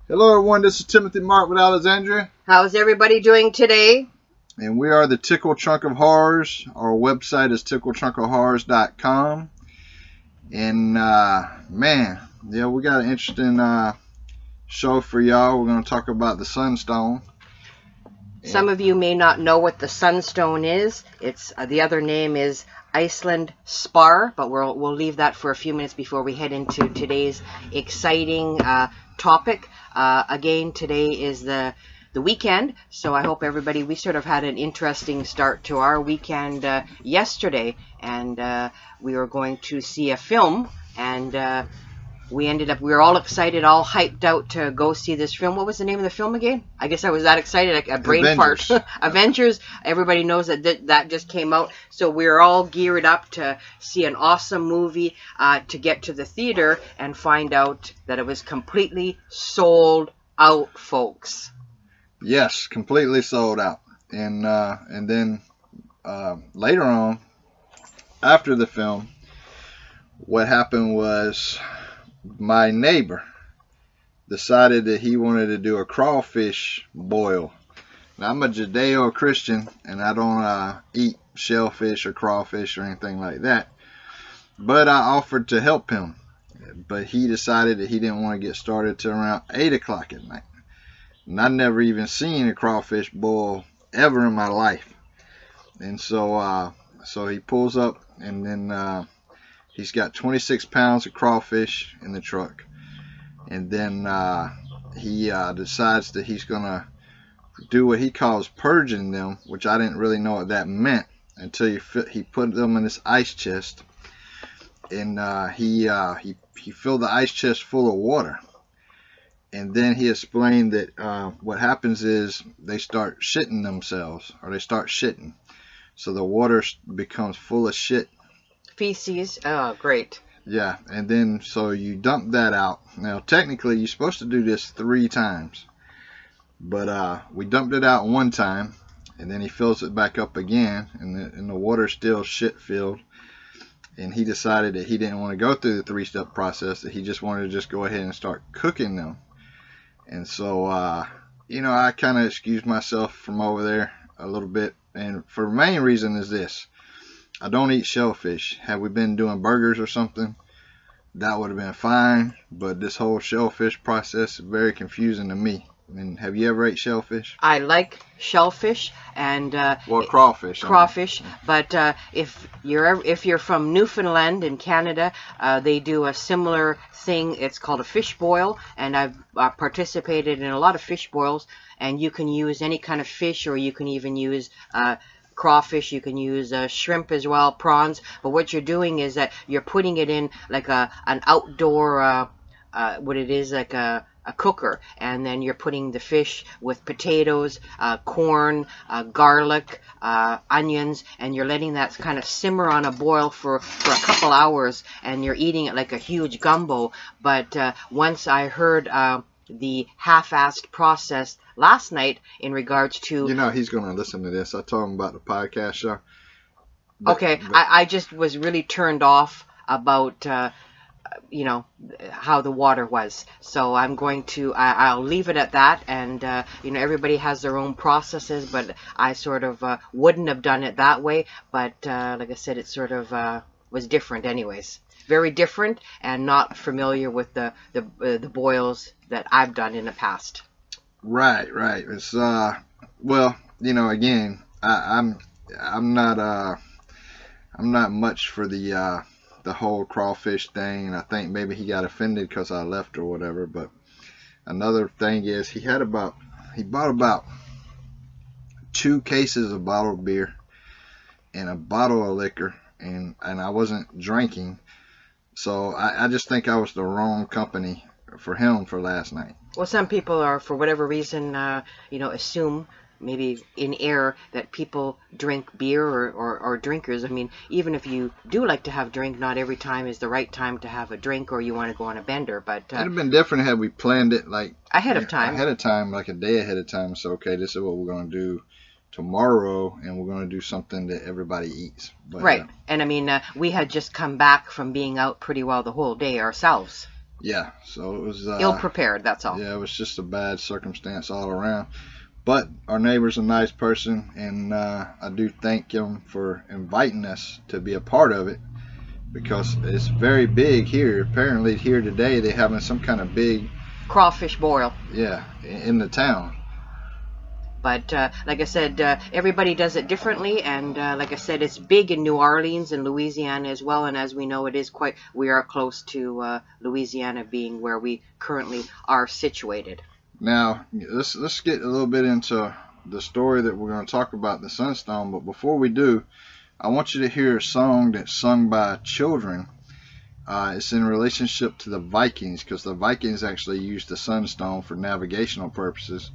Hello everyone, this is Timothy Mark with Alexandria. How's everybody doing today? And we are the Tickle Trunk of Horrors. Our website is tickletrunkofhorrors.com. And man, yeah, we got an interesting show for y'all. We're going to talk about the Sunstone. Some of you may not know what the Sunstone is. It's the other name is Iceland Spar, but we'll leave that for a few minutes before we head into today's exciting topic. Again, today is the weekend, so I hope everybody, we sort of had an interesting start to our weekend yesterday, and we were going to see a film, and we were all excited, all hyped out to go see this film. What was the name of the film again? I guess I was that excited, a brain Avengers. fart. Avengers. Everybody knows that just came out. So we were all geared up to see an awesome movie, to get to the theater and find out that it was completely sold out, folks. Yes, completely sold out. And then later on, after the film, what happened was my neighbor decided that he wanted to do a crawfish boil. Now, I'm a Judeo-Christian, and I don't eat shellfish or crawfish or anything like that. But I offered to help him. But he decided that he didn't want to get started till around 8 o'clock at night. And I've never even seen a crawfish boil ever in my life. And so he pulls up, and then he's got 26 pounds of crawfish in the truck. And then he decides that he's going to do what he calls purging them, which I didn't really know what that meant until he put them in this ice chest. And he filled the ice chest full of water. And then he explained that what happens is they start shitting themselves, or they start shitting. So the water becomes full of shit. Feces. Oh, great. Yeah, and then so you dump that out. Now, technically, you're supposed to do this 3 times. But we dumped it out one time, and then he fills it back up again, and the water's still shit-filled. And he decided that he didn't want to go through the 3-step process, that he just wanted to just go ahead and start cooking them. And so, you know, I kind of excused myself from over there a little bit. And for the main reason is this. I don't eat shellfish. Had we been doing burgers or something, that would have been fine. But this whole shellfish process is very confusing to me. I mean, have you ever ate shellfish? I like shellfish and well, crawfish. Crawfish, but if you're from Newfoundland in Canada, they do a similar thing. It's called a fish boil, and I've participated in a lot of fish boils. And you can use any kind of fish, or you can even use crawfish. You can use shrimp as well, prawns. But what you're doing is that you're putting it in like an outdoor what it is, like a cooker, and then you're putting the fish with potatoes, corn, garlic, onions, and you're letting that kind of simmer on a boil for a couple hours, and you're eating it like a huge gumbo. But once I heard the half-assed process last night in regards to... You know, he's going to listen to this. I told him about the podcast show. Okay, I just was really turned off about... you know, how the water was. So I'm going to, I'll leave it at that. And, you know, everybody has their own processes, but I sort of wouldn't have done it that way. But like I said, it sort of was different anyways. Very different, and not familiar with the boils that I've done in the past. Right. It's, well, you know, again, I'm not much for the whole crawfish thing, and I think maybe he got offended because I left or whatever. But another thing is he bought about 2 cases of bottled beer and a bottle of liquor, and I wasn't drinking, so I just think I was the wrong company for him for last night. Well, some people are, for whatever reason, you know, assume maybe in error that people drink beer or drinkers. I mean, even if you do like to have drink, not every time is the right time to have a drink, or you want to go on a bender. But it'd have been different had we planned it like ahead of time, like a day ahead of time. So okay, this is what we're going to do tomorrow, and we're going to do something that everybody eats. But, right. And I mean, we had just come back from being out pretty well the whole day ourselves. Yeah, so it was ill prepared. That's all. Yeah, it was just a bad circumstance all around. But our neighbor's a nice person, and I do thank him for inviting us to be a part of it, because it's very big here. Apparently here today they're having some kind of big crawfish boil. Yeah, in the town. But like I said, everybody does it differently, and like I said, it's big in New Orleans and Louisiana as well. And as we know, we are close to Louisiana, being where we currently are situated. Now, let's get a little bit into the story that we're going to talk about, the Sunstone. But before we do, I want you to hear a song that's sung by children. It's in relationship to the Vikings, because the Vikings actually used the Sunstone for navigational purposes.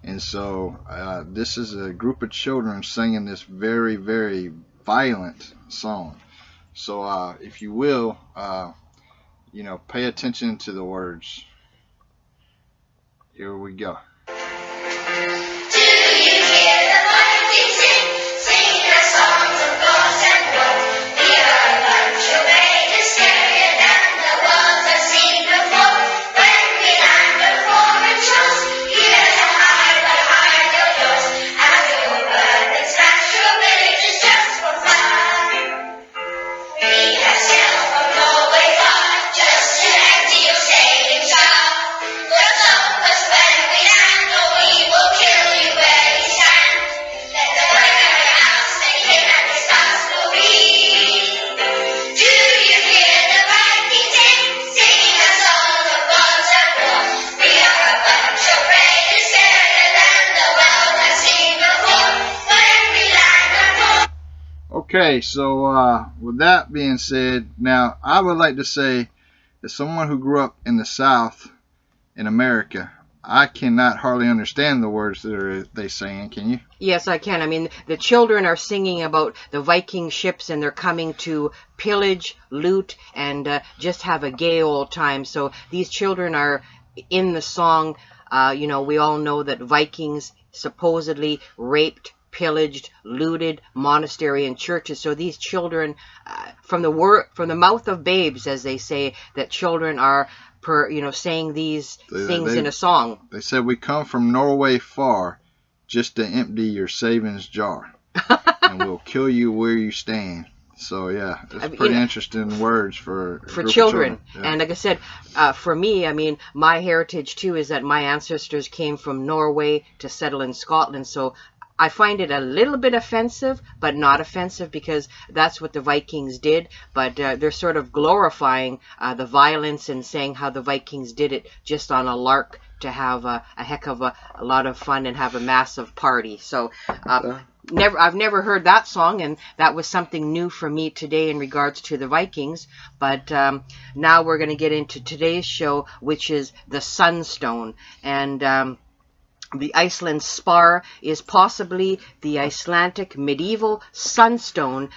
And so this is a group of children singing this very, very violent song. So if you will, pay attention to the words. Here we go. Okay, so with that being said, now I would like to say, as someone who grew up in the South in America, I cannot hardly understand the words that they saying. Can you? Yes, I can. I mean, the children are singing about the Viking ships, and they're coming to pillage, loot, and just have a gay old time. So these children are in the song. We all know that Vikings supposedly raped, pillaged, looted monastery and churches. So these children, from the mouth of babes, as they say, that children are saying these things in a song. They said, "We come from Norway far, just to empty your savings jar, and we'll kill you where you stand." So yeah, it's pretty interesting words for children. Yeah. And like I said, for me, I mean, my heritage too is that my ancestors came from Norway to settle in Scotland. So I find it a little bit offensive, but not offensive, because that's what the Vikings did. But they're sort of glorifying the violence and saying how the Vikings did it just on a lark to have a heck of a lot of fun and have a massive party. So I've never heard that song, and that was something new for me today in regards to the Vikings. But now we're going to get into today's show, which is the Sunstone. And the Iceland Spar is possibly the Icelandic Medieval Sunstone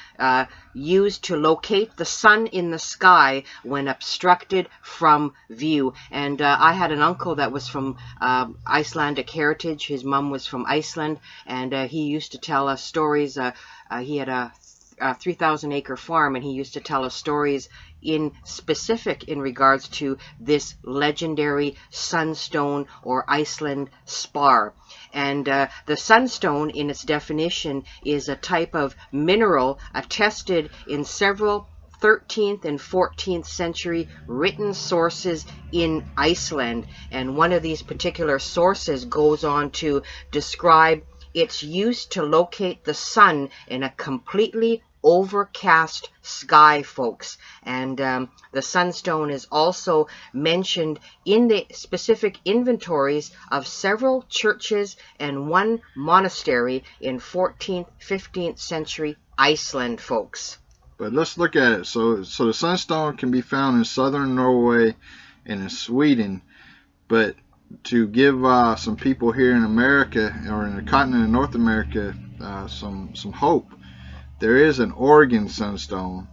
used to locate the sun in the sky when obstructed from view. And I had an uncle that was from Icelandic heritage. His mom was from Iceland, and he used to tell us stories. He had a 3,000-acre farm, and he used to tell us stories in specific in regards to this legendary sunstone or Iceland Spar. And the sunstone, in its definition, is a type of mineral attested in several 13th and 14th century written sources in Iceland. And one of these particular sources goes on to describe its use to locate the sun in a completely overcast sky, folks. And the sunstone is also mentioned in the specific inventories of several churches and one monastery in 14th, 15th century Iceland, folks. But let's look at it. So the sunstone can be found in southern Norway and in Sweden. But to give some people here in America, or in the continent of North America, some hope, there is an Oregon sunstone,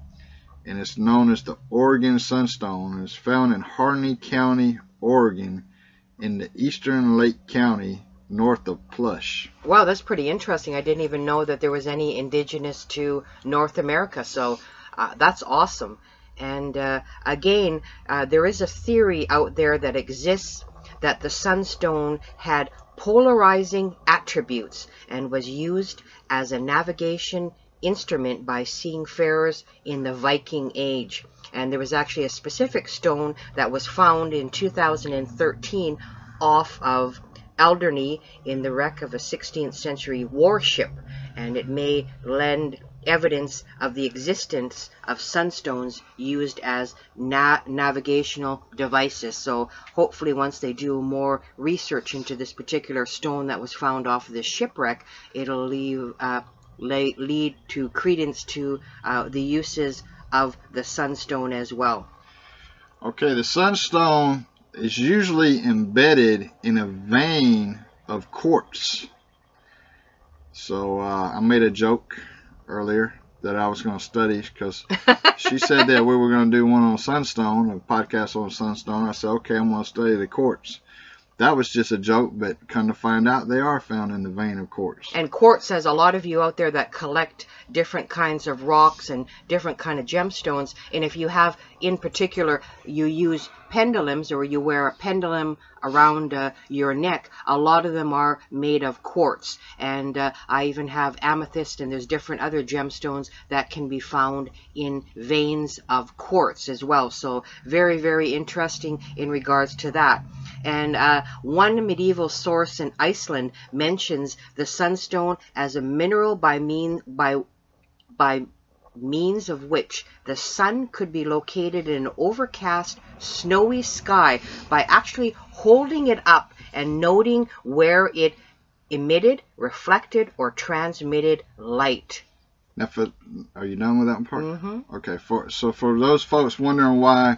and it's known as the Oregon Sunstone. And it's found in Harney County, Oregon, in the eastern Lake County, north of Plush. Wow, that's pretty interesting. I didn't even know that there was any indigenous to North America, so that's awesome. And again, there is a theory out there that exists that the sunstone had polarizing attributes and was used as a navigation instrument by seafarers in the Viking Age. And there was actually a specific stone that was found in 2013 off of Alderney in the wreck of a 16th century warship, and it may lend evidence of the existence of sunstones used as navigational devices. So hopefully once they do more research into this particular stone that was found off of this shipwreck, it'll lead to credence to the uses of the sunstone as well. Okay, the sunstone is usually embedded in a vein of quartz. So I made a joke earlier that I was going to study, because she said that we were going to do one on sunstone, a podcast on sunstone. I said, okay, I'm going to study the quartz. That was just a joke, but come to find out, they are found in the vein of quartz. And quartz, has a lot of you out there that collect different kinds of rocks and different kind of gemstones, and if you have, in particular, you use pendulums, or you wear a pendulum around your neck, a lot of them are made of quartz. And I even have amethyst, and there's different other gemstones that can be found in veins of quartz as well. So very, very interesting in regards to that. And one medieval source in Iceland mentions the sunstone as a mineral by means of which the sun could be located in an overcast, snowy sky by actually holding it up and noting where it emitted, reflected, or transmitted light. Now, are you done with that part? Mm-hmm. Okay. So for those folks wondering why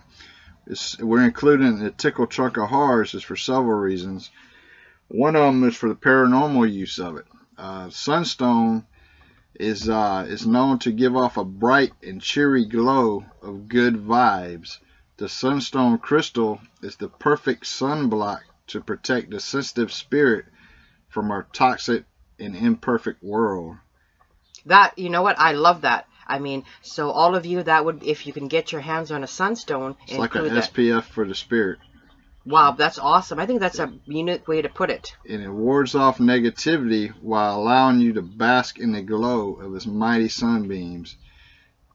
we're including the tickle truck of horrors, is for several reasons. One of them is for the paranormal use of it. Sunstone is known to give off a bright and cheery glow of good vibes. The sunstone crystal is the perfect sunblock to protect the sensitive spirit from our toxic and imperfect world. That, you know what, I love that. I mean, so all of you, that would, if you can get your hands on a sunstone, it's like an SPF for the spirit. Wow, that's awesome. I think that's a unique way to put it. And it wards off negativity while allowing you to bask in the glow of its mighty sunbeams.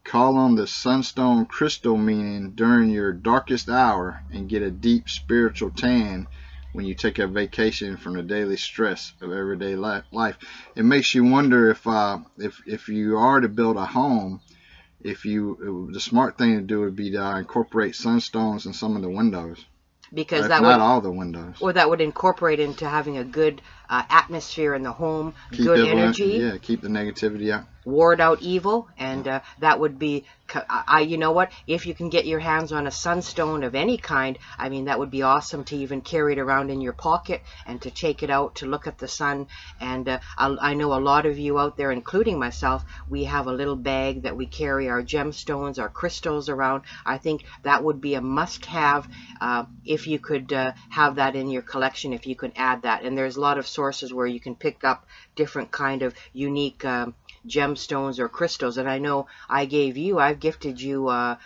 Call on the sunstone crystal meaning during your darkest hour and get a deep spiritual tan when you take a vacation from the daily stress of everyday life. It makes you wonder if you are to build a home, the smart thing to do would be to incorporate sunstones in some of the windows. Because that not all the windows. Or that would incorporate into having a good atmosphere in the home, good energy. Yeah, keep the negativity out. Ward out evil, and that would be, you know what, if you can get your hands on a sunstone of any kind, I mean, that would be awesome to even carry it around in your pocket and to take it out to look at the sun. And I know a lot of you out there, including myself, we have a little bag that we carry our gemstones, our crystals around. I think that would be a must-have if you could have that in your collection, if you could add that. And there's a lot of sources where you can pick up different kind of unique gemstones or crystals. And I know I've gifted you I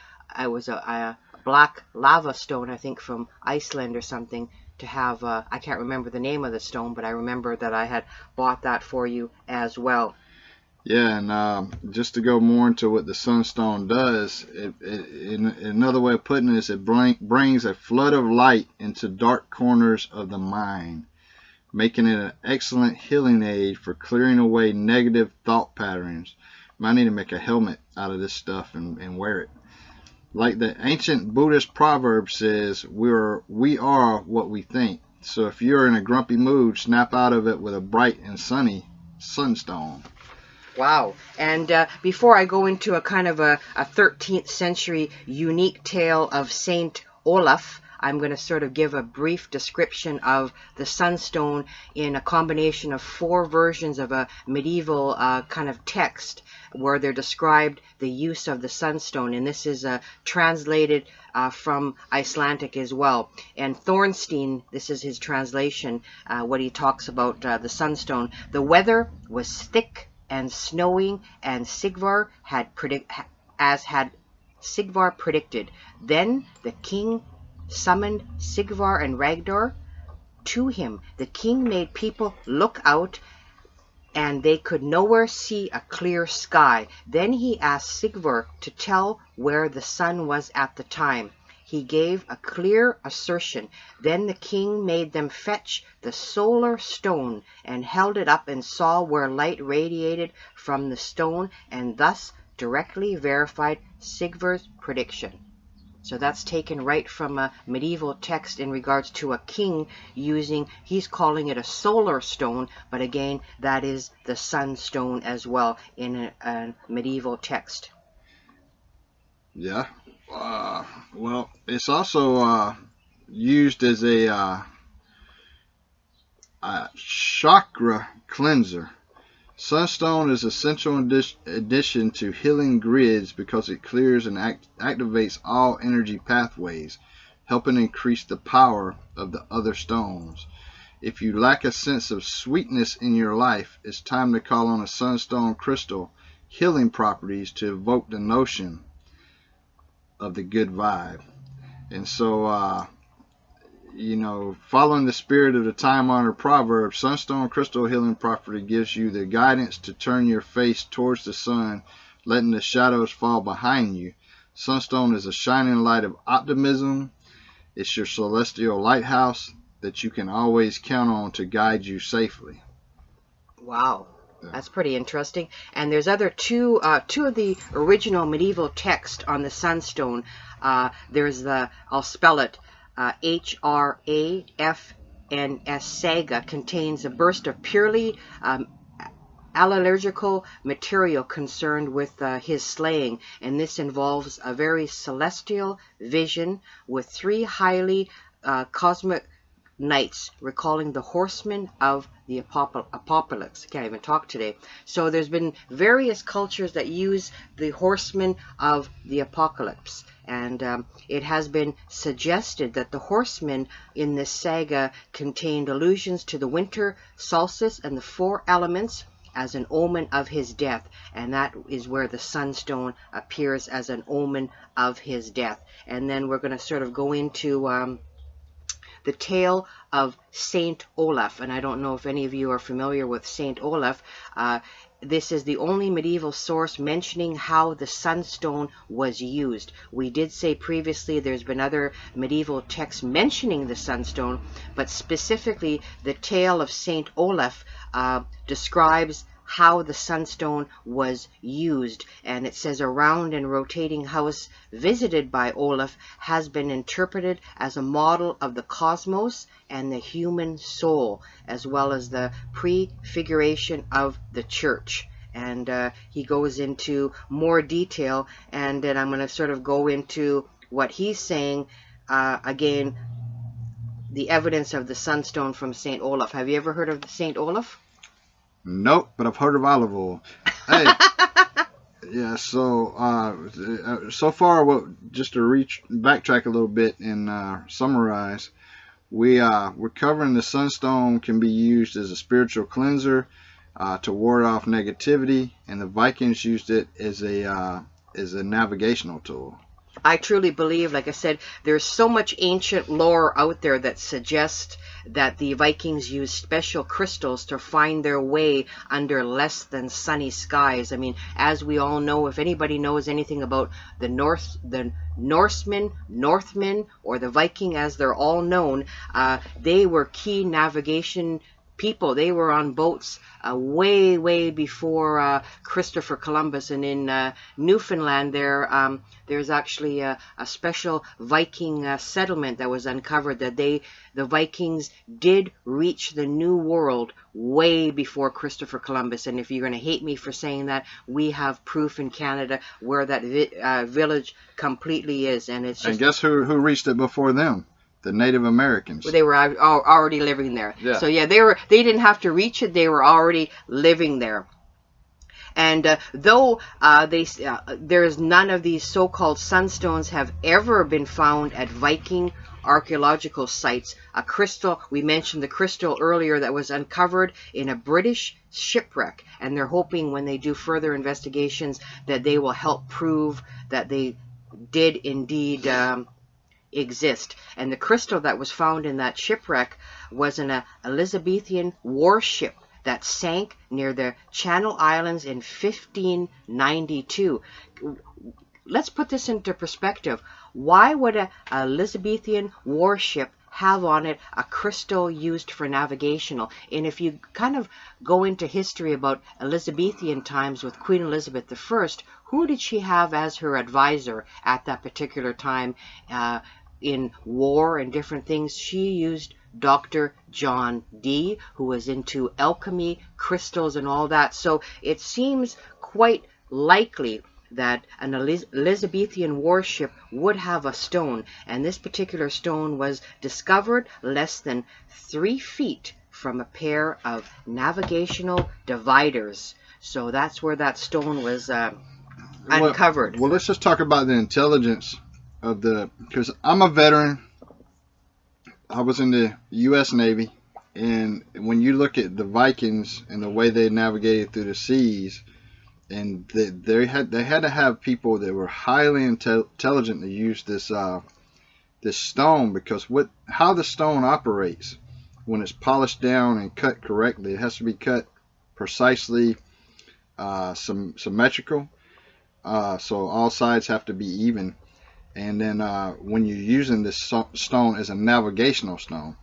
was a black lava stone, I think from Iceland or something, to have I can't remember the name of the stone, but I remember that I had bought that for you as well. Yeah, and just to go more into what the sunstone does, another way of putting it is it brings a flood of light into dark corners of the mind, making it an excellent healing aid for clearing away negative thought patterns. Might need to make a helmet out of this stuff and wear it. Like the ancient Buddhist proverb says, we are what we think. So if you're in a grumpy mood, snap out of it with a bright and sunny sunstone. Wow. And before I go into a kind of a 13th century unique tale of Saint Olav, I'm going to sort of give a brief description of the sunstone in a combination of 4 versions of a medieval kind of text where they're described the use of the sunstone. And this is translated from Icelandic as well. And Thornstein, this is his translation, what he talks about the sunstone. The weather was thick and snowing, and Sigvar had Sigvar predicted. Then the king summoned Sigvar and Ragnar to him. The king made people look out, and they could nowhere see a clear sky. Then he asked Sigvar to tell where the sun was at the time. He gave a clear assertion. Then the king made them fetch the solar stone and held it up and saw where light radiated from the stone, and thus directly verified Sigvar's prediction. So that's taken right from a medieval text in regards to a king using, he's calling it a solar stone, but again, that is the sunstone as well in a medieval text. Yeah. Well, it's also used as a chakra cleanser. Sunstone is essential addition to healing grids because it clears and activates all energy pathways, helping increase the power of the other stones. If you lack a sense of sweetness in your life, it's time to call on a sunstone crystal healing properties to evoke the notion of the good vibe. And so, you know, following the spirit of the time-honored proverb, sunstone crystal healing property gives you the guidance to turn your face towards the sun, letting the shadows fall behind you. Sunstone is a shining light of optimism. It's your celestial lighthouse that you can always count on to guide you safely. Wow. That's pretty interesting. And there's two of the original medieval text on the sunstone. There's the, I'll spell it, HRAFNS saga, contains a burst of purely allergical material concerned with his slaying, and this involves a very celestial vision with three highly cosmic knights recalling the horsemen of the apocalypse. I can't even talk today. So there's been various cultures that use the horsemen of the apocalypse, and it has been suggested that the horsemen in this saga contained allusions to the winter solstice and the four elements as an omen of his death, and that is where the sunstone appears as an omen of his death. And then we're going to sort of go into the tale of Saint Olav, and I don't know if any of you are familiar with Saint Olav. This is the only medieval source mentioning how the sunstone was used. We did say previously there's been other medieval texts mentioning the sunstone, but specifically the tale of Saint Olav describes how the sunstone was used, and it says a round and rotating house visited by Olaf has been interpreted as a model of the cosmos and the human soul, as well as the prefiguration of the church. And he goes into more detail, and then I'm going to sort of go into what he's saying, again, the evidence of the sunstone from Saint Olav. Have you ever heard of Saint Olav? Nope, but I've heard of olive oil. Hey, yeah. So, so far, just to backtrack a little bit and summarize, we're covering the sunstone can be used as a spiritual cleanser to ward off negativity, and the Vikings used it as a navigational tool. I truly believe, like I said, there's so much ancient lore out there that suggests that the Vikings used special crystals to find their way under less than sunny skies. I mean, as we all know, if anybody knows anything about the Northmen, or the Viking as they're all known, they were key navigation people. They were on boats way before Christopher Columbus. And in Newfoundland there's actually a special Viking settlement that was uncovered, that the Vikings did reach the New World way before Christopher Columbus. And if you're going to hate me for saying that, we have proof in Canada where that village completely is. And it's just, and guess who reached it before them? The Native Americans. They were already living there. Yeah. So yeah, they didn't have to reach it. They were already living there. And though there's none of these so-called sunstones have ever been found at Viking archaeological sites, a crystal, we mentioned the crystal earlier, that was uncovered in a British shipwreck, and they're hoping when they do further investigations that they will help prove that they did indeed exist. And the crystal that was found in that shipwreck was an Elizabethan warship that sank near the Channel Islands in 1592. Let's put this into perspective. Why would a Elizabethan warship have on it a crystal used for navigational? And if you kind of go into history about Elizabethan times with Queen Elizabeth I, who did she have as her advisor at that particular time in war and different things? She used Dr. John Dee, who was into alchemy, crystals, and all that. So it seems quite likely that an Elizabethan warship would have a stone, and this particular stone was discovered less than 3 feet from a pair of navigational dividers. So that's where that stone was uncovered. Well, let's just talk about the intelligence of because I'm a veteran. I was in the U.S. Navy, and when you look at the Vikings and the way they navigated through the seas, and they had to have people that were highly intelligent to use this stone, because how the stone operates when it's polished down and cut correctly, it has to be cut precisely, symmetrical, so all sides have to be even. And then when you're using this stone as a navigational stone,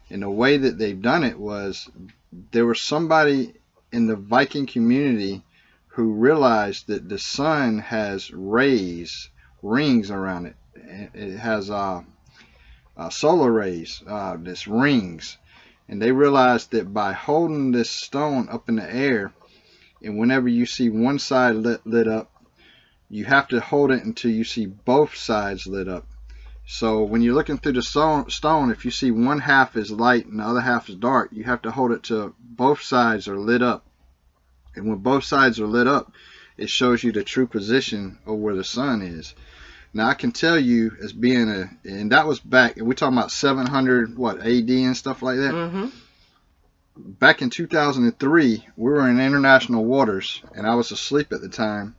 and the way that they've done it was, there was somebody in the Viking community who realized that the sun has rings around it. It has solar rays, this rings. And they realized that by holding this stone up in the air, and whenever you see one side lit up, you have to hold it until you see both sides lit up. So when you're looking through the stone, if you see one half is light and the other half is dark, you have to hold it till both sides are lit up. And when both sides are lit up, it shows you the true position of where the sun is. Now I can tell you, as being and that was back, we're talking about 700 AD and stuff like that. Mm-hmm. Back in 2003, we were in international waters, and I was asleep at the time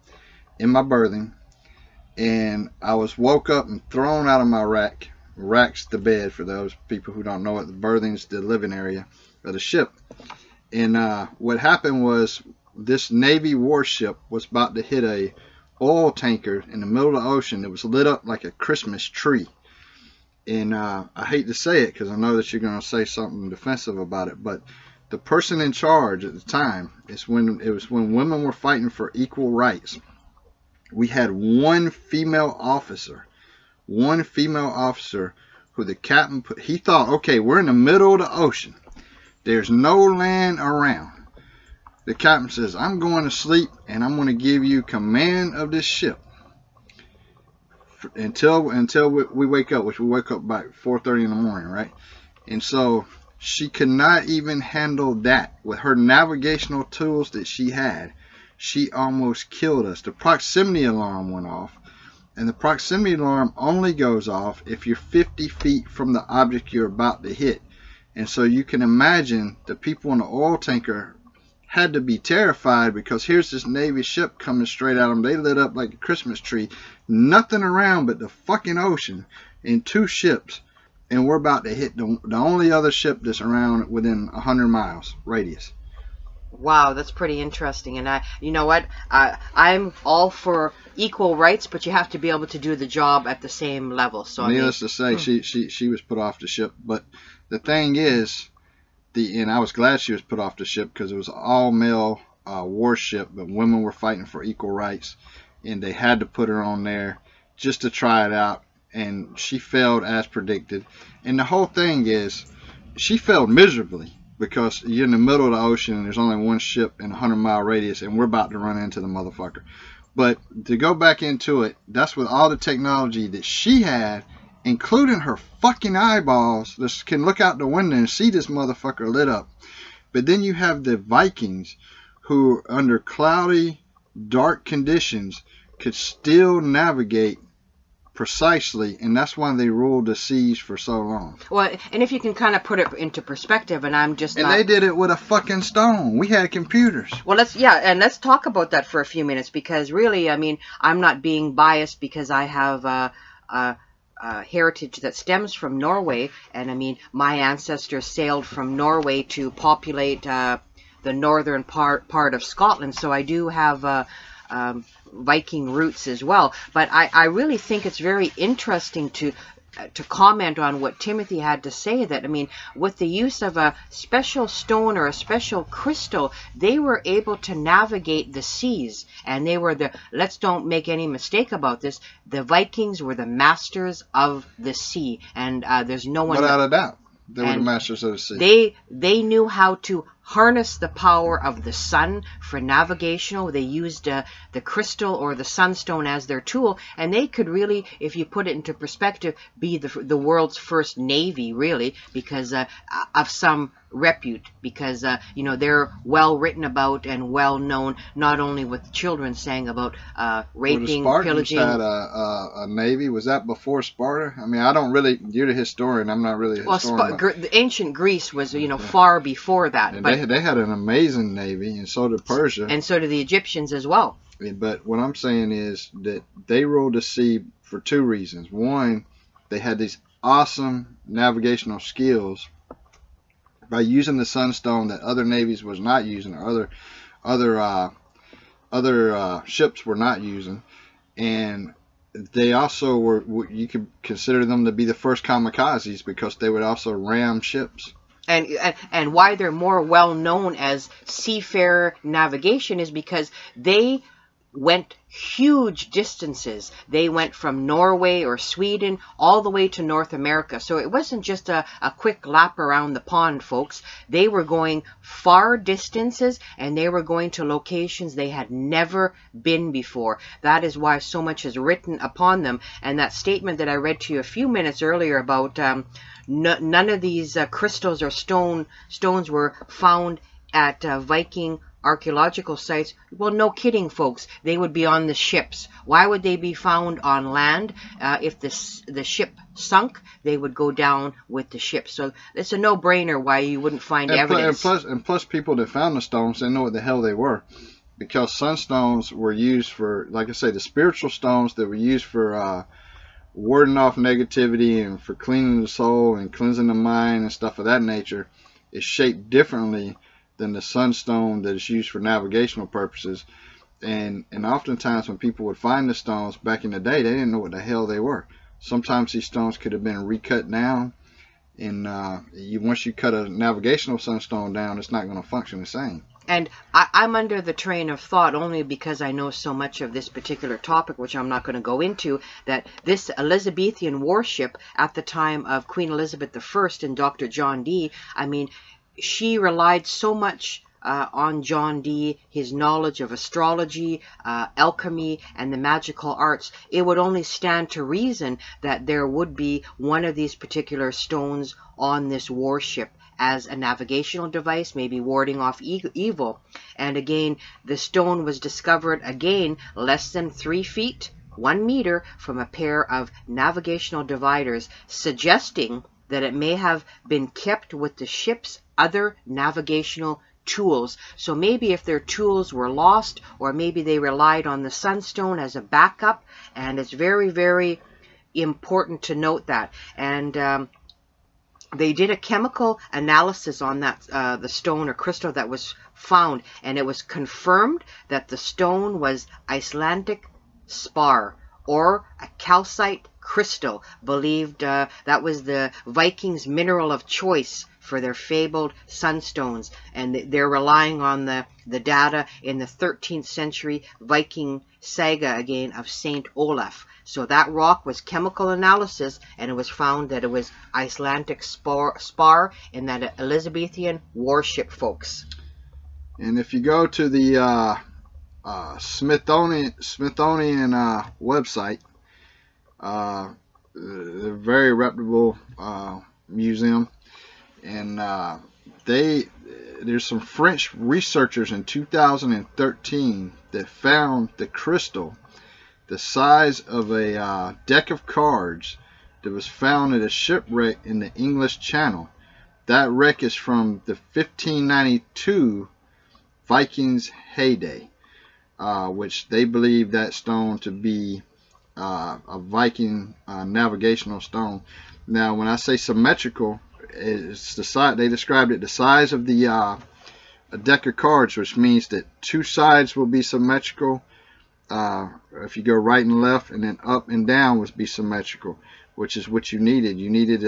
in my berthing, and I was woke up and thrown out of my rack. Rack's the bed, for those people who don't know it. The berthing's the living area of the ship. And what happened was, this Navy warship was about to hit a oil tanker in the middle of the ocean. It was lit up like a Christmas tree. And I hate to say it, because I know that you're going to say something defensive about it, but the person in charge at the time, it was when women were fighting for equal rights. We had one female officer who the captain put. He thought, okay, we're in the middle of the ocean. There's no land around. The captain says, I'm going to sleep, and I'm going to give you command of this ship until we wake up, which we wake up by 4:30 in the morning, right? And so she could not even handle that. With her navigational tools that she had, she almost killed us. The proximity alarm went off, and the proximity alarm only goes off if you're 50 feet from the object you're about to hit. And so you can imagine the people in the oil tanker had to be terrified, because here's this Navy ship coming straight at them. They lit up like a Christmas tree. Nothing around but the fucking ocean and 2 ships. And we're about to hit the only other ship that's around within 100 miles radius. Wow, that's pretty interesting. And you know what? I'm all for equal rights, but you have to be able to do the job at the same level. So needless to say, she was put off the ship. But the thing is, and I was glad she was put off the ship, because it was an all-male warship, but women were fighting for equal rights, and they had to put her on there just to try it out. And she failed as predicted. And the whole thing is, she failed miserably, because you're in the middle of the ocean and there's only one ship in a 100-mile radius, and we're about to run into the motherfucker. But to go back into it, that's with all the technology that she had, including her fucking eyeballs that can look out the window and see this motherfucker lit up. But then you have the Vikings, who under cloudy, dark conditions could still navigate precisely, and that's why they ruled the seas for so long. Well, and if you can kind of put it into perspective, and I'm just and they did it with a fucking stone. We had computers. Well, let's talk about that for a few minutes, because really, I mean, I'm not being biased because I have a heritage that stems from Norway, and I mean, my ancestors sailed from Norway to populate the northern part of Scotland, so I do have Viking roots as well. But I really think it's very interesting to comment on what Timothy had to say, that, I mean, with the use of a special stone or a special crystal, they were able to navigate the seas, and they were let's don't make any mistake about this, the Vikings were the masters of the sea, and there's no one... Without a doubt. They were the masters of the sea. They knew how to harness the power of the sun for navigational. They used the crystal or the sunstone as their tool, and they could really, if you put it into perspective, be the world's first navy, really, because of some repute, because you know, they're well written about and well known, not only with children saying about raping, well, the pillaging. Spartans had a navy. Was that before Sparta? I mean, I don't really. You're the historian. I'm not really a historian. Well, the ancient Greece was, you know, far before that. And but they had an amazing navy, and so did Persia, and so did the Egyptians as well. But what I'm saying is that they ruled the sea for two reasons. One, they had these awesome navigational skills by using the sunstone that other navies was not using, or other ships were not using, and they also were, you could consider them to be the first kamikazes, because they would also ram ships. And why they're more well known as seafarer navigation is because they went huge distances. They went from Norway or Sweden all the way to North America. So it wasn't just a quick lap around the pond, folks. They were going far distances, and they were going to locations they had never been before. That is why so much is written upon them. And that statement that I read to you a few minutes earlier about none of these crystals or stones were found at Viking archaeological sites. Well, no kidding, folks. They would be on the ships. Why would they be found on land? If the ship sunk, they would go down with the ship. So it's a no-brainer why you wouldn't find evidence. And plus, people that found the stones didn't know what the hell they were, because sunstones were used for, like I say, the spiritual stones that were used for warding off negativity and for cleaning the soul and cleansing the mind and stuff of that nature, is shaped differently than the sunstone that is used for navigational purposes. And oftentimes when people would find the stones back in the day, they didn't know what the hell they were. Sometimes these stones could have been recut down, and once you cut a navigational sunstone down, it's not going to function the same. And I'm under the train of thought, only because I know so much of this particular topic, which I'm not going to go into, that this Elizabethan warship at the time of Queen Elizabeth I and Dr. John Dee, I mean, she relied so much on John Dee, his knowledge of astrology, alchemy, and the magical arts. It would only stand to reason that there would be one of these particular stones on this warship as a navigational device, maybe warding off evil. And again, the stone was discovered again less than 3 feet, 1 meter from a pair of navigational dividers, suggesting that it may have been kept with the ship's other navigational tools. So maybe if their tools were lost, or maybe they relied on the sunstone as a backup, and it's very, very important to note that. And they did a chemical analysis on that the stone or crystal that was found, and it was confirmed that the stone was Icelandic Spar, or a calcite crystal, believed that was the Vikings' mineral of choice for their fabled sunstones, and they're relying on the data in the 13th century Viking saga again of Saint Olav. So that rock was chemical analysis, and it was found that it was Icelandic Spar in that Elizabethan warship, folks. And if you go to the Smithsonian website, a very reputable museum, and there's some French researchers in 2013 that found the crystal the size of a deck of cards that was found at a shipwreck in the English Channel. That wreck is from the 1592 Vikings heyday, which they believe that stone to be a Viking navigational stone. Now, when I say symmetrical, it's the size. They described it the size of the a deck of cards, which means that two sides will be symmetrical. If you go right and left, and then up and down would be symmetrical, which is what you needed. You needed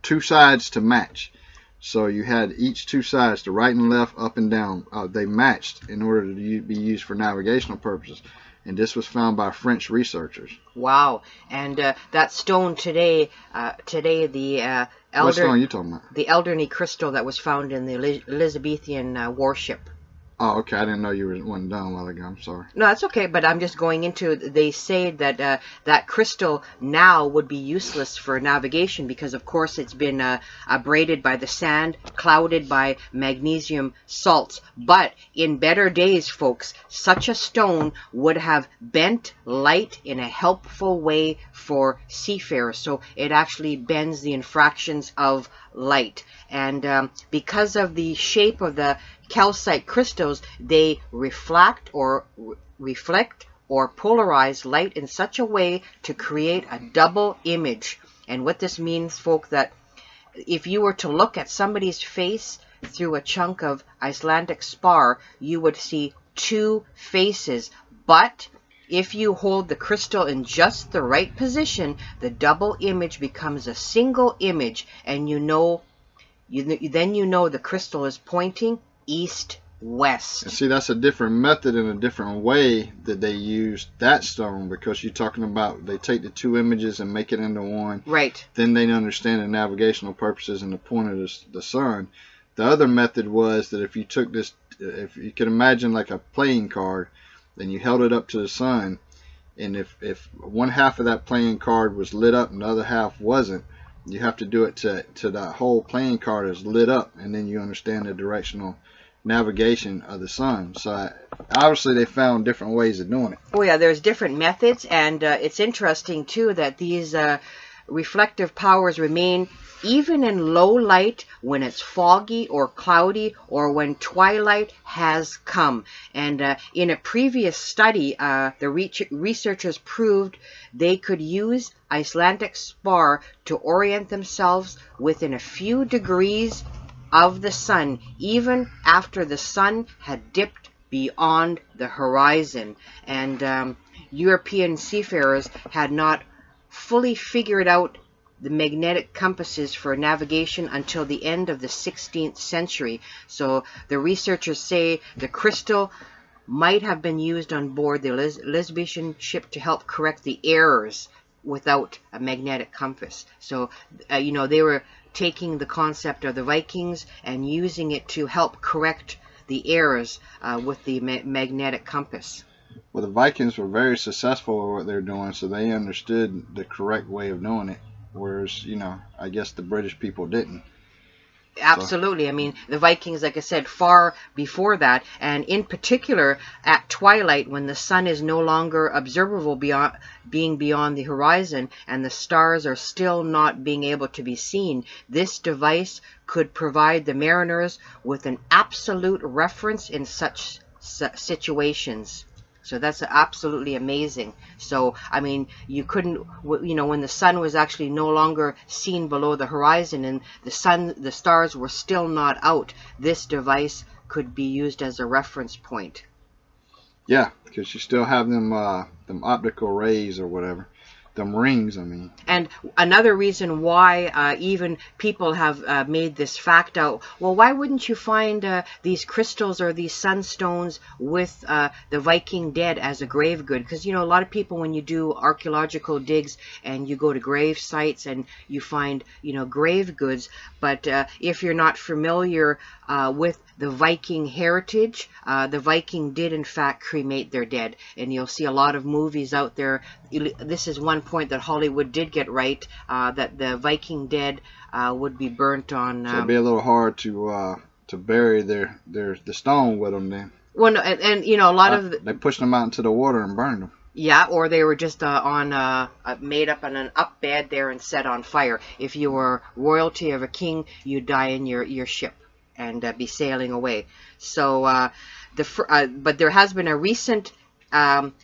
two sides to match. So you had each two sides, the right and left, up and down. They matched in order to be used for navigational purposes. And this was found by French researchers. Wow! And that stone today, the what stone are you talking about? The Alderney crystal that was found in the Elizabethan Warship. Oh, okay. I didn't know you wasn't done a while ago. I'm sorry. No, that's okay. But I'm just going into. They say that that crystal now would be useless for navigation because, of course, it's been abraded by the sand, clouded by magnesium salts. But in better days, folks, such a stone would have bent light in a helpful way for seafarers. So it actually bends the infractions of light, and because of the shape of the calcite crystals, they reflect or polarize light in such a way to create a double image. And what this means, folk, that if you were to look at somebody's face through a chunk of Icelandic spar, you would see two faces. But if you hold the crystal in just the right position, the double image becomes a single image, and then you know the crystal is pointing east-west. And see, that's a different method and a different way that they use that stone, because you're talking about they take the two images and make it into one. Right. Then they understand the navigational purposes and the point of the sun. The other method was that if you took this, if you could imagine like a playing card, then you held it up to the sun, and if one half of that playing card was lit up and the other half wasn't, you have to do it to that whole playing card is lit up, and then you understand the directional navigation of the sun. So obviously they found different ways of doing it. Oh yeah, there's different methods, and it's interesting too that these reflective powers remain even in low light, when it's foggy or cloudy, or when twilight has come. And in a previous study, the researchers proved they could use Icelandic Spar to orient themselves within a few degrees of the sun, even after the sun had dipped beyond the horizon. And European seafarers had not fully figured out the magnetic compasses for navigation until the end of the 16th century. So the researchers say the crystal might have been used on board the Elizabethan ship to help correct the errors without a magnetic compass. So, they were taking the concept of the Vikings and using it to help correct the errors with the magnetic compass. Well, the Vikings were very successful at what they're doing, so they understood the correct way of doing it. Whereas, I guess the British people didn't. Absolutely. I mean, the Vikings, like I said, far before that, and in particular at twilight, when the sun is no longer observable beyond the horizon, and the stars are still not being able to be seen, this device could provide the mariners with an absolute reference in such situations. So that's absolutely amazing. So, I mean, you couldn't, when the sun was actually no longer seen below the horizon and the stars were still not out, this device could be used as a reference point. Yeah, because you still have them optical rays or whatever. Them rings, I mean. And another reason why even people have made this fact out, well, why wouldn't you find these crystals or these sunstones with the Viking dead as a grave good? Because, a lot of people, when you do archaeological digs and you go to grave sites and you find, grave goods, but if you're not familiar with the Viking heritage, the Viking did in fact cremate their dead, and you'll see a lot of movies out there. This is one point that Hollywood did get right, that the Viking dead would be burnt on. So it'd be a little hard to bury the stone with them then. Well, no, and a lot of they pushed them out into the water and burned them. Yeah, or they were just made up on an up bed there and set on fire. If you were royalty of a king, you'd die in your ship and be sailing away. So, but there has been a recent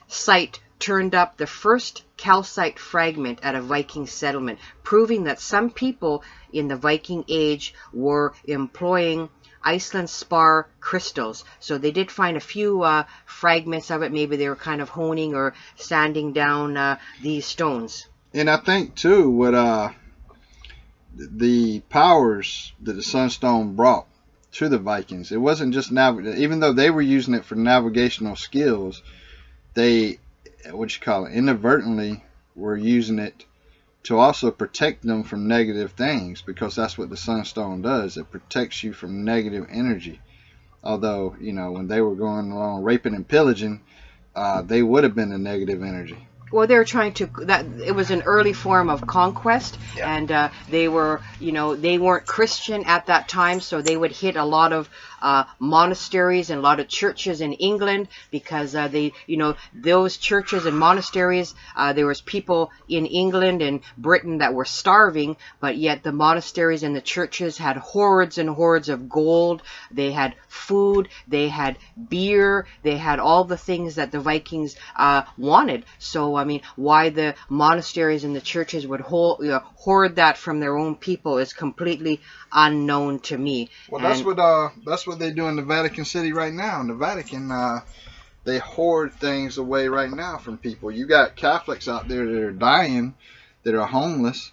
site turned up the first calcite fragment at a Viking settlement, proving that some people in the Viking Age were employing Iceland Spar crystals. So they did find a few fragments of it. Maybe they were kind of honing or sanding down these stones. And I think too, what the powers that the Sunstone brought to the Vikings, it wasn't just even though they were using it for navigational skills, they, inadvertently were using it to also protect them from negative things, because that's what the Sunstone does. It protects you from negative energy. Although, when they were going along raping and pillaging, they would have been a negative energy. Well, they were trying to, it was an early form of conquest, yeah. And they were, they weren't Christian at that time, so they would hit a lot of monasteries and a lot of churches in England, because those churches and monasteries, there was people in England and Britain that were starving, but yet the monasteries and the churches had hordes and hordes of gold. They had food, they had beer, they had all the things that the Vikings wanted. So, I mean, why the monasteries and the churches would hoard that from their own people is completely unknown to me. Well, that's what they do in the Vatican City right now. In the Vatican, they hoard things away right now from people. You got Catholics out there that are dying, that are homeless,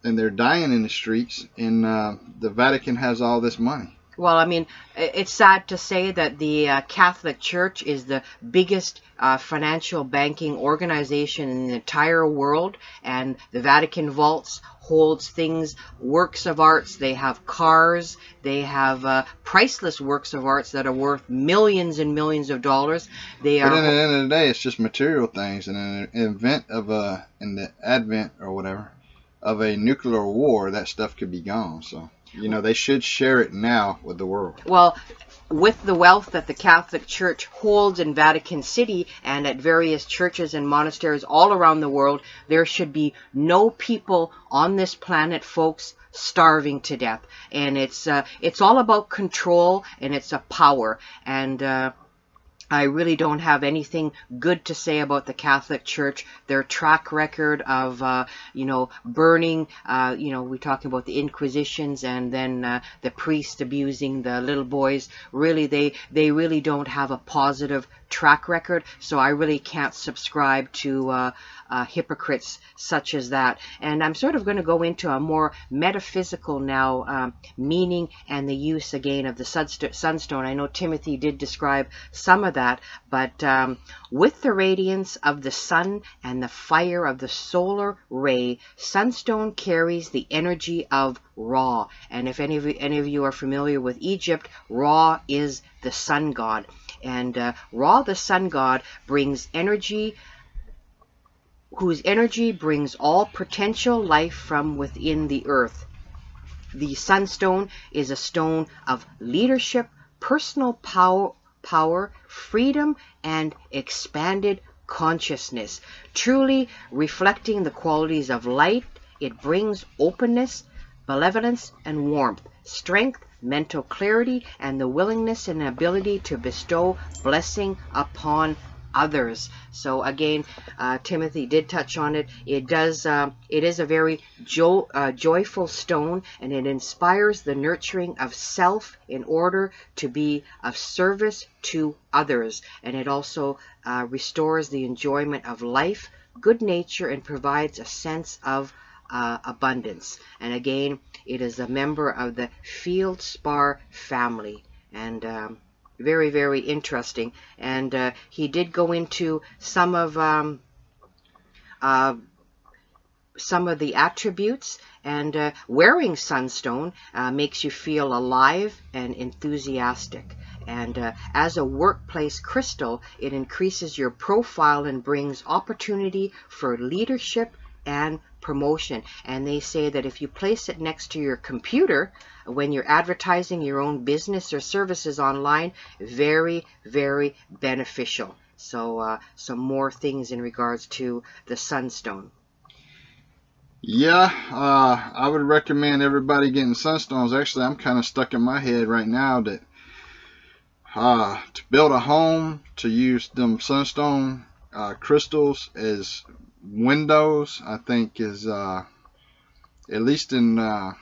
and they're dying in the streets, and the Vatican has all this money. Well, I mean, it's sad to say that the Catholic Church is the biggest financial banking organization in the entire world, and the Vatican vaults holds things, works of arts. They have cars, they have priceless works of arts that are worth millions and millions of dollars. But at the end of the day, it's just material things, and in the advent or whatever of a nuclear war, that stuff could be gone. So, they should share it now with the world. Well, with the wealth that the Catholic Church holds in Vatican City and at various churches and monasteries all around the world, there should be no people on this planet, folks, starving to death. And it's all about control, and it's a power. And I really don't have anything good to say about the Catholic Church. Their track record of, burning, we're talking about the Inquisitions, and then the priests abusing the little boys. Really, they really don't have a positive track record. So I really can't subscribe to hypocrites such as that. And I'm sort of going to go into a more metaphysical now meaning and the use again of the sunstone. I know Timothy did describe some of that, but with the radiance of the sun and the fire of the solar ray, sunstone carries the energy of Ra. And if any of you are familiar with Egypt, Ra is the sun god. And Ra, the sun god, brings energy, whose energy brings all potential life from within the earth. The sunstone is a stone of leadership, personal power, freedom, and expanded consciousness. Truly reflecting the qualities of light, it brings openness, benevolence, and warmth, strength, mental clarity, and the willingness and ability to bestow blessing upon others. So again, Timothy did touch on it. It is a very joyful stone, and it inspires the nurturing of self in order to be of service to others. And it also restores the enjoyment of life, good nature, and provides a sense of abundance. And again, it is a member of the Feldspar family, and very, very interesting. And he did go into some of the attributes, and wearing sunstone makes you feel alive and enthusiastic. And as a workplace crystal, it increases your profile and brings opportunity for leadership and promotion. And they say that if you place it next to your computer when you're advertising your own business or services online, very, very beneficial. So some more things in regards to the sunstone. Yeah, I would recommend everybody getting sunstones. Actually, I'm kind of stuck in my head right now that to build a home, to use them sunstone crystals as windows, I think is at least in a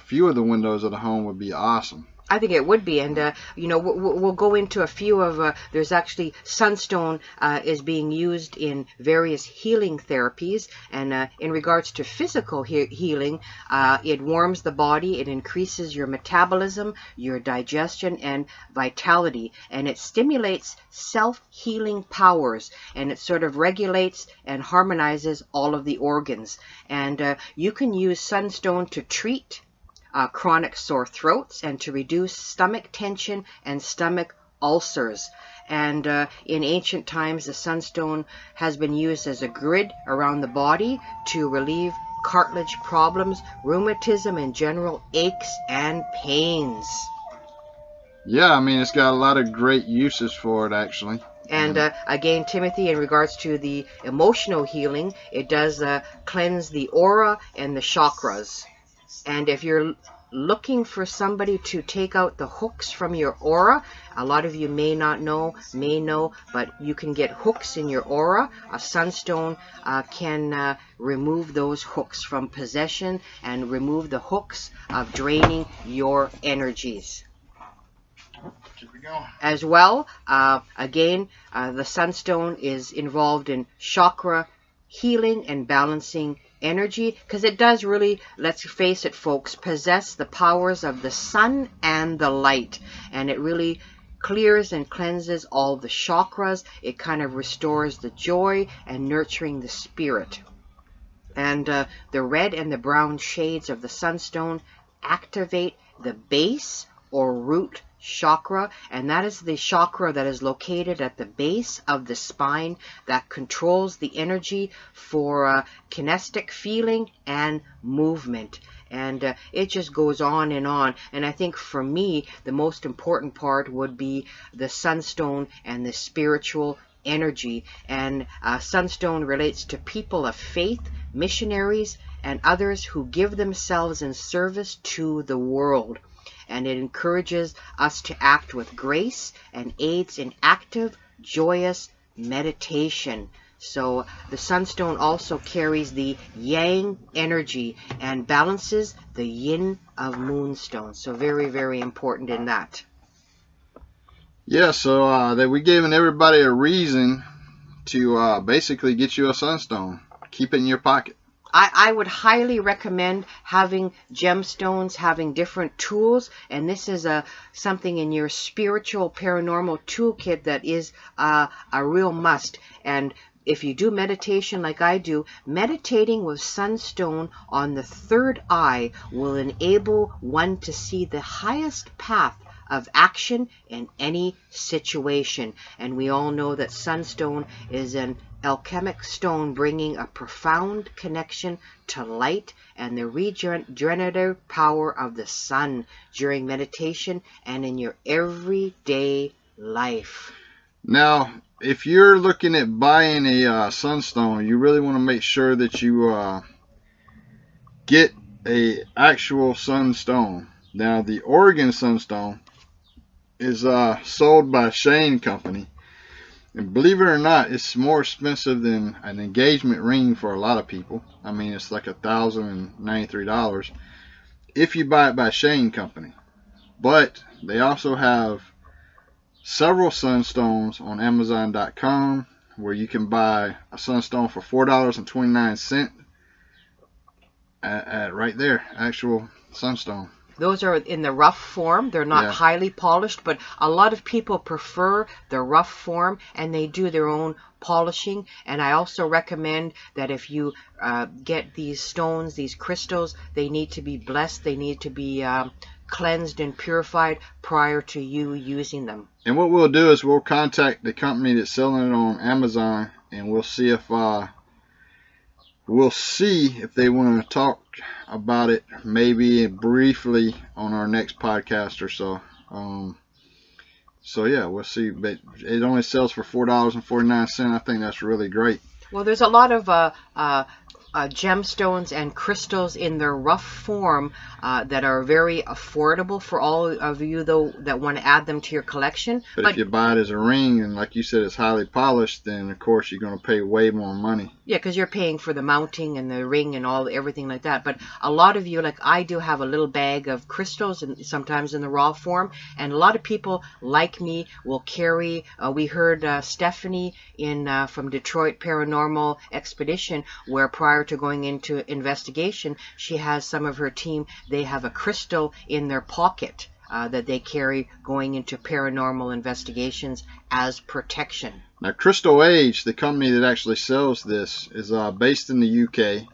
few of the windows of the home would be awesome. I think it would be, and we'll go into a few of. There's actually sunstone is being used in various healing therapies, and in regards to physical healing, it warms the body, it increases your metabolism, your digestion, and vitality, and it stimulates self-healing powers, and it sort of regulates and harmonizes all of the organs, and you can use sunstone to treat chronic sore throats and to reduce stomach tension and stomach ulcers. And in ancient times, the sunstone has been used as a grid around the body to relieve cartilage problems, rheumatism, and general aches and pains. Yeah, I mean, it's got a lot of great uses for it, actually. And again, Timothy, in regards to the emotional healing, it does cleanse the aura and the chakras. And if you're looking for somebody to take out the hooks from your aura, a lot of you may know, but you can get hooks in your aura. A sunstone can remove those hooks from possession and remove the hooks of draining your energies. As well, again, the sunstone is involved in chakra healing and balancing energy, because it does really, let's face it folks, possess the powers of the sun and the light, and it really clears and cleanses all the chakras. It kind of restores the joy and nurturing the spirit. And the red and the brown shades of the sunstone activate the base or root chakra, and that is the chakra that is located at the base of the spine that controls the energy for kinesthetic feeling and movement. And it just goes on, and I think for me the most important part would be the sunstone and the spiritual energy. And sunstone relates to people of faith, missionaries, and others who give themselves in service to the world. And it encourages us to act with grace and aids in active, joyous meditation. So the sunstone also carries the yang energy and balances the yin of moonstone. So very, very important in that. Yeah, so that we're giving everybody a reason to basically get you a sunstone. Keep it in your pocket. I would highly recommend having gemstones, having different tools, and this is something in your spiritual paranormal toolkit that is a real must. And if you do meditation like I do, meditating with sunstone on the third eye will enable one to see the highest path of action in any situation. And we all know that sunstone is an alchemic stone, bringing a profound connection to light and the regenerative power of the sun during meditation and in your everyday life. Now, if you're looking at buying a sunstone, you really want to make sure that you get a actual sunstone. Now, the Oregon sunstone is sold by Shane Company, and believe it or not, it's more expensive than an engagement ring for a lot of people. I mean, it's like $1,093 if you buy it by Shane Company. But they also have several sunstones on Amazon.com where you can buy a sunstone for $4.29 at right there, actual sunstone. Those are in the rough form. They're not highly polished, but a lot of people prefer the rough form, and they do their own polishing. And I also recommend that if you get these stones, these crystals, they need to be blessed. They need to be cleansed and purified prior to you using them. And what we'll do is we'll contact the company that's selling it on Amazon, and we'll see if they want to talk about it, maybe briefly on our next podcast or so. So yeah, we'll see. But it only sells for $4.49. I think that's really great. Well, there's a lot of gemstones and crystals in their rough form that are very affordable for all of you, though, that want to add them to your collection. But if you buy it as a ring, and like you said, it's highly polished, then of course you're going to pay way more money. Yeah, because you're paying for the mounting and the ring and everything like that. But a lot of you, like I do, have a little bag of crystals, and sometimes in the raw form. And a lot of people like me will carry. We heard Stephanie from Detroit Paranormal Expedition, where prior to going into investigation, she has some of her team. They have a crystal in their pocket that they carry going into paranormal investigations as protection. Now, Crystal Age, the company that actually sells this, is based in the UK.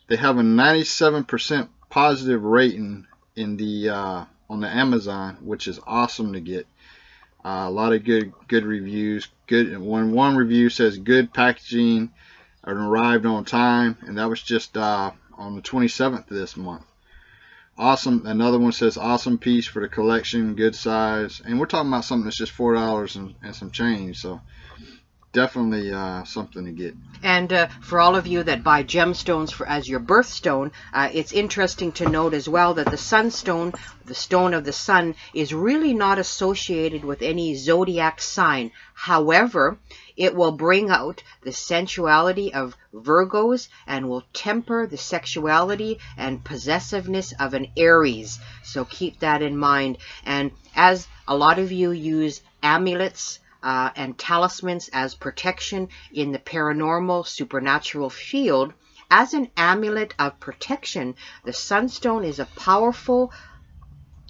They have a 97% positive rating in the on the Amazon, which is awesome to get. A lot of good reviews. One review says good packaging and arrived on time, and that was just on the 27th of this month. Awesome. Another one says awesome piece for the collection, good size, and we're talking about something that's just $4 and some change. So definitely something to get. And for all of you that buy gemstones as your birthstone, it's interesting to note as well that the sunstone, the stone of the sun, is really not associated with any zodiac sign. However, it will bring out the sensuality of Virgos and will temper the sexuality and possessiveness of an Aries. So keep that in mind. And as a lot of you use amulets and talismans as protection in the paranormal, supernatural field, as an amulet of protection, the sunstone is a powerful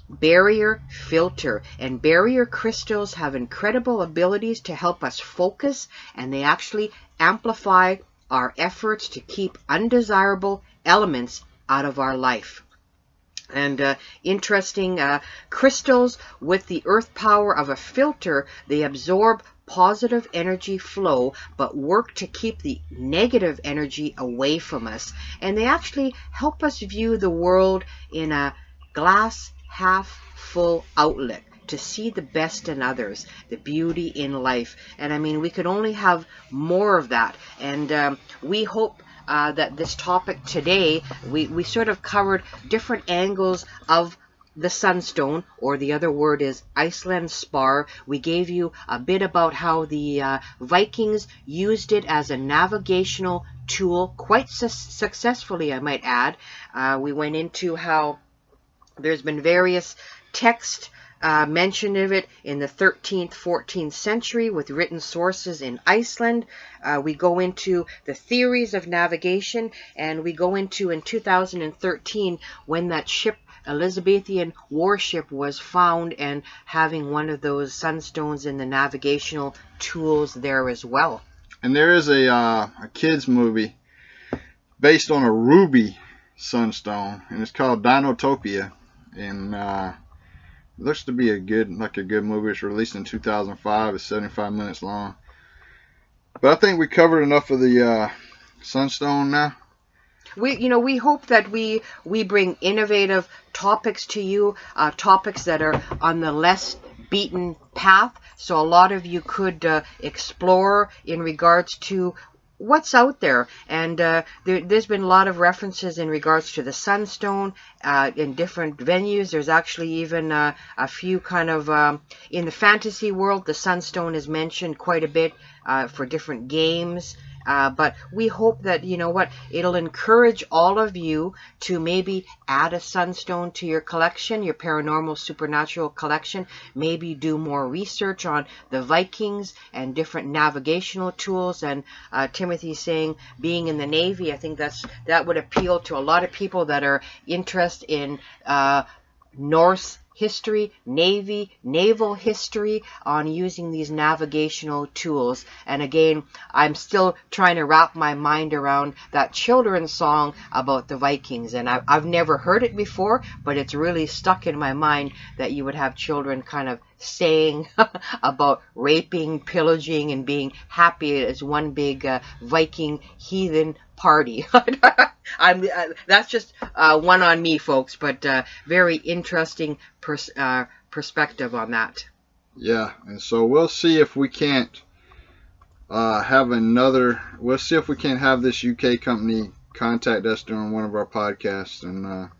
barrier filter, and barrier crystals have incredible abilities to help us focus, and they actually amplify our efforts to keep undesirable elements out of our life. And interesting, crystals with the earth power of a filter, they absorb positive energy flow but work to keep the negative energy away from us, and they actually help us view the world in a glass half full outlook, to see the best in others, the beauty in life. And I mean, we could only have more of that. And we hope that this topic today, we sort of covered different angles of the sunstone, or the other word is Iceland Spar. We gave you a bit about how the Vikings used it as a navigational tool, quite successfully, I might add. We went into how there's been various texts mention of it in the 13th, 14th century with written sources in Iceland. We go into the theories of navigation, and we go into in 2013 when that ship Elizabethan Warship was found, and having one of those sunstones in the navigational tools there as well. And there is a kids movie based on a ruby sunstone, and it's called Dinotopia, and it looks to be a good movie. It's released in 2005. It's 75 minutes long. But I think we covered enough of the sunstone now. We hope that we bring innovative topics to you, topics that are on the less beaten path, so a lot of you could explore in regards to what's out there. And there's been a lot of references in regards to the sunstone in different venues. There's actually even a few kind of in the fantasy world, the sunstone is mentioned quite a bit for different games. But we hope that, it'll encourage all of you to maybe add a sunstone to your collection, your paranormal supernatural collection, maybe do more research on the Vikings and different navigational tools. And Timothy's saying being in the Navy, I think that would appeal to a lot of people that are interested in Norse history, Navy, naval history, on using these navigational tools. And again, I'm still trying to wrap my mind around that children's song about the Vikings. And I've never heard it before, but it's really stuck in my mind that you would have children kind of saying about raping, pillaging, and being happy as one big Viking heathen party. That's just one on me, folks, but very interesting perspective on that. Yeah, and so we'll see if we can't have another. We'll see if we can't have this UK company contact us during one of our podcasts and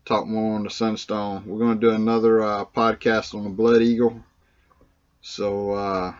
talk more on the Sunstone. We're going to do another podcast on the Blood Eagle. So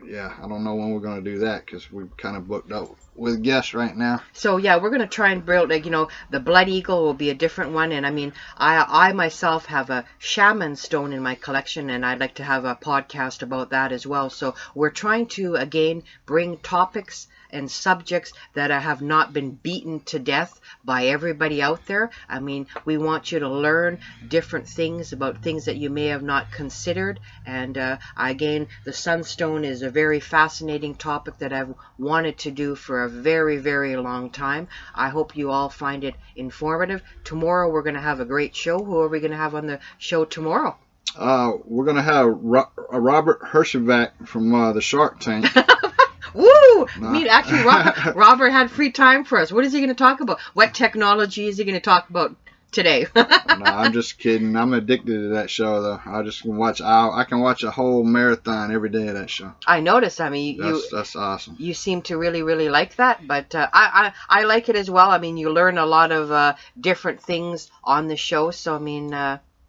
yeah, I don't know when we're going to do that because we've kind of booked up with guests right now. So yeah, we're going to try and build, like, the Blood Eagle will be a different one. And I mean, I myself have a shaman stone in my collection, and I'd like to have a podcast about that as well. So we're trying to, again, bring topics and subjects that have not been beaten to death by everybody out there. I mean, we want you to learn different things about things that you may have not considered. And again, the Sunstone is a very fascinating topic that I've wanted to do for a very, very long time. I hope you all find it informative. Tomorrow we're going to have a great show. Who are we going to have on the show tomorrow? We're going to have Robert Hershevak from the Shark Tank. Woo! No. Actually, Robert had free time for us. What is he going to talk about? What technology is he going to talk about today? No, I'm just kidding. I'm addicted to that show, though. I can watch a whole marathon every day of that show. I noticed. I mean, that's awesome. You seem to really, really like that, but I like it as well. I mean, you learn a lot of different things on the show, so I mean,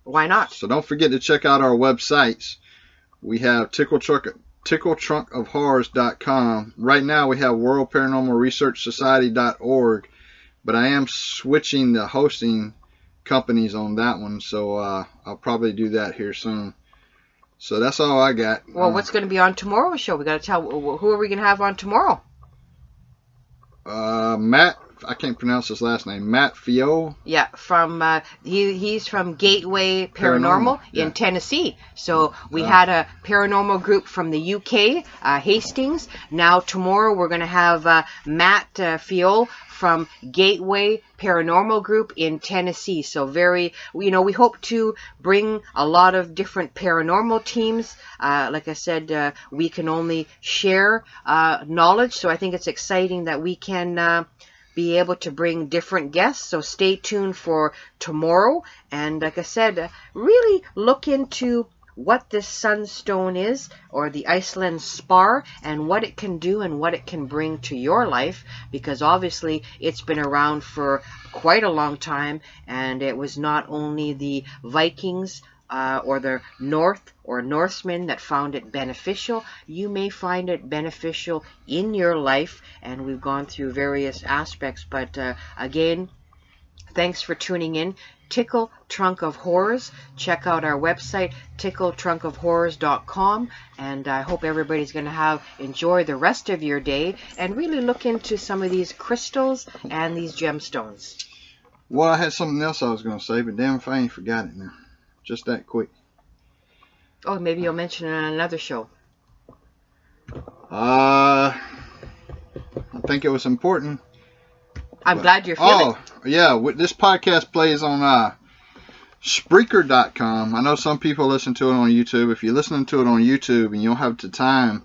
why not? So don't forget to check out our websites. We have TickleTrunkOfHorrors.com. Right now we have WorldParanormalResearchSociety.org, but I am switching the hosting companies on that one, so I'll probably do that here soon. So that's all I got. Well, what's going to be on tomorrow's show? We got to tell, who are we going to have on tomorrow? Matt, I can't pronounce his last name. Matt Fiol. Yeah, from he's from Gateway Paranormal in Tennessee. So we had a paranormal group from the UK, Hastings. Now tomorrow we're going to have Matt Fiol from Gateway Paranormal Group in Tennessee. So we hope to bring a lot of different paranormal teams. Like I said, we can only share knowledge. So I think it's exciting that we can be able to bring different guests. So stay tuned for tomorrow. And like I said, really look into what this sunstone is, or the Iceland Spar, and what it can do and what it can bring to your life, because obviously it's been around for quite a long time, and it was not only the Vikings or the Norsemen that found it beneficial. You may find it beneficial in your life, and we've gone through various aspects. But again, thanks for tuning in. Tickle Trunk of Horrors. Check out our website, TickleTrunkOfHorrors.com, and I hope everybody's going to enjoy the rest of your day and really look into some of these crystals and these gemstones. Well, I had something else I was going to say, but damn if I ain't forgot it now. Just that quick. Oh, maybe you'll mention it on another show. I think it was important. I'm glad you're feeling. Oh, yeah. This podcast plays on Spreaker.com. I know some people listen to it on YouTube. If you're listening to it on YouTube and you don't have the time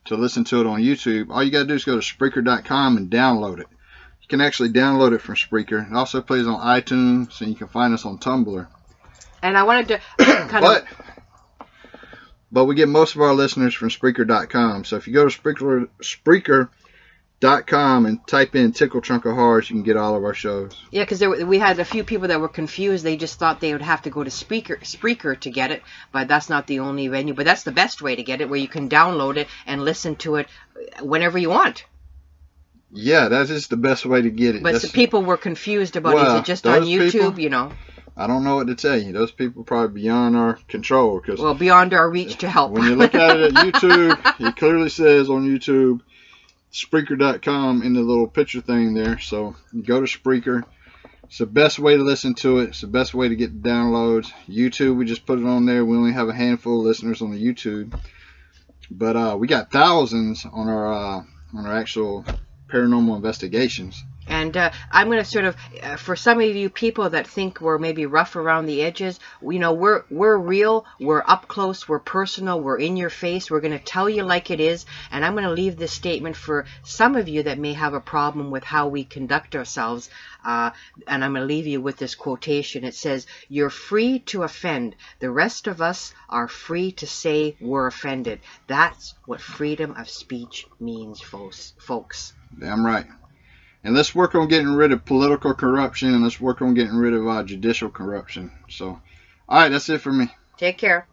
to listen to it on YouTube, all you got to do is go to Spreaker.com and download it. You can actually download it from Spreaker. It also plays on iTunes, and you can find us on Tumblr. And I wanted to But we get most of our listeners from Spreaker.com. So if you go to Spreaker.com and type in Tickle Trunk of Horrors, you can get all of our shows. Yeah, because we had a few people that were confused. They just thought they would have to go to Spreaker to get it, but that's not the only venue. But that's the best way to get it, where you can download it and listen to it whenever you want. Yeah, that is the best way to get it. But some people were confused about is it just on YouTube, people, I don't know what to tell you. Those people are probably beyond our control. Beyond our reach to help. When you look at it at YouTube, it clearly says on YouTube, Spreaker.com in the little picture thing there. So you go to Spreaker. It's the best way to listen to it. It's the best way to get the downloads. YouTube, we just put it on there. We only have a handful of listeners on the YouTube. But we got thousands on our actual paranormal investigations. And I'm going to sort of, for some of you people that think we're maybe rough around the edges, we're real, we're up close, we're personal, we're in your face, we're going to tell you like it is. And I'm going to leave this statement for some of you that may have a problem with how we conduct ourselves. And I'm going to leave you with this quotation. It says, "You're free to offend. The rest of us are free to say we're offended." That's what freedom of speech means, folks. Damn right. And let's work on getting rid of political corruption, and let's work on getting rid of judicial corruption. So, all right, that's it for me. Take care.